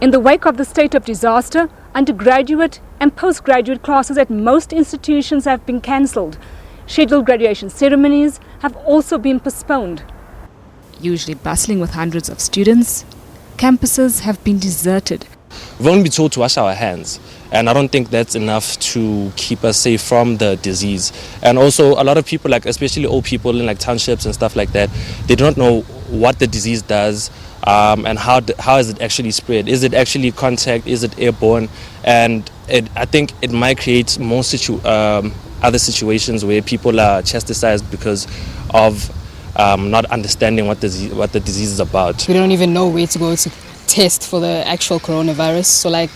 In the wake of the state of disaster, undergraduate and postgraduate classes at most institutions have been cancelled. Scheduled graduation ceremonies have also been postponed. Usually bustling with hundreds of students, campuses have been deserted. We've only been told to wash our hands, and I don't think that's enough to keep us safe from the disease. And also a lot of people, like especially old people in like townships and stuff like that, they don't know what the disease does and how is it actually spread. Is it actually contact? Is it airborne? And I think it might create more other situations where people are chastised because of not understanding what the disease is about. We don't even know where to go to test for the actual coronavirus. So I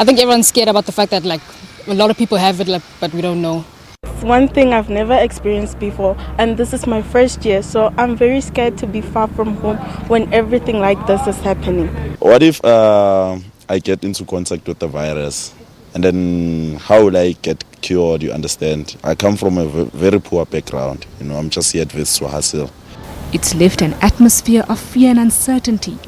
think everyone's scared about the fact that a lot of people have it, but we don't know. It's one thing I've never experienced before, and this is my first year, so I'm very scared to be far from home when everything like this is happening. What if I get into contact with the virus, and then how will I get cured? You understand? I come from a very poor background. I'm just here with Swahasil. It's left an atmosphere of fear and uncertainty.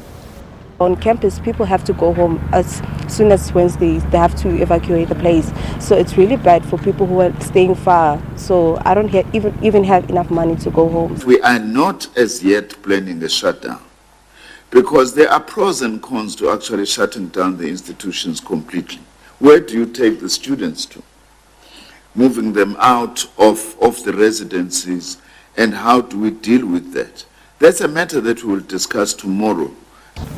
On campus, people have to go home as soon as Wednesday. They have to evacuate the place. So it's really bad for people who are staying far. So I don't even have enough money to go home. We are not as yet planning a shutdown because there are pros and cons to actually shutting down the institutions completely. Where do you take the students to? Moving them out of the residencies, and how do we deal with that? That's a matter that we will discuss tomorrow.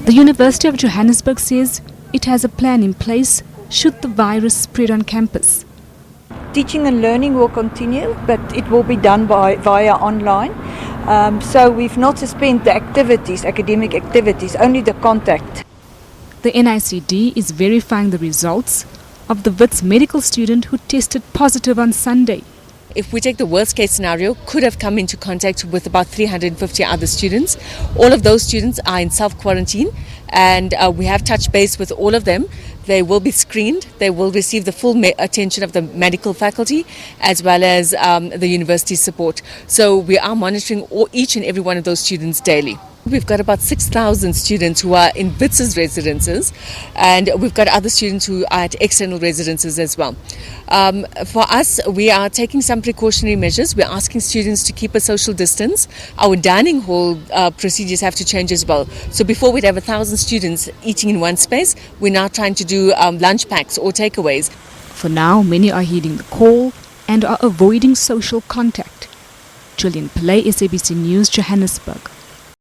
The University of Johannesburg says it has a plan in place should the virus spread on campus. Teaching and learning will continue, but it will be done via online. So we've not suspended the activities, academic activities, only the contact. The NICD is verifying the results of the WITS medical student who tested positive on Sunday. If we take the worst case scenario, could have come into contact with about 350 other students. All of those students are in self-quarantine, and we have touched base with all of them. They will be screened. They will receive the full attention of the medical faculty as well as the university support. So we are monitoring each and every one of those students daily. We've got about 6,000 students who are in WITS's residences, and we've got other students who are at external residences as well. For us, we are taking some precautionary measures. We're asking students to keep a social distance. Our dining hall procedures have to change as well. So before we'd have 1,000 students eating in one space, we're now trying to do lunch packs or takeaways. For now, many are heeding the call and are avoiding social contact. Julian Pillay, SABC News, Johannesburg.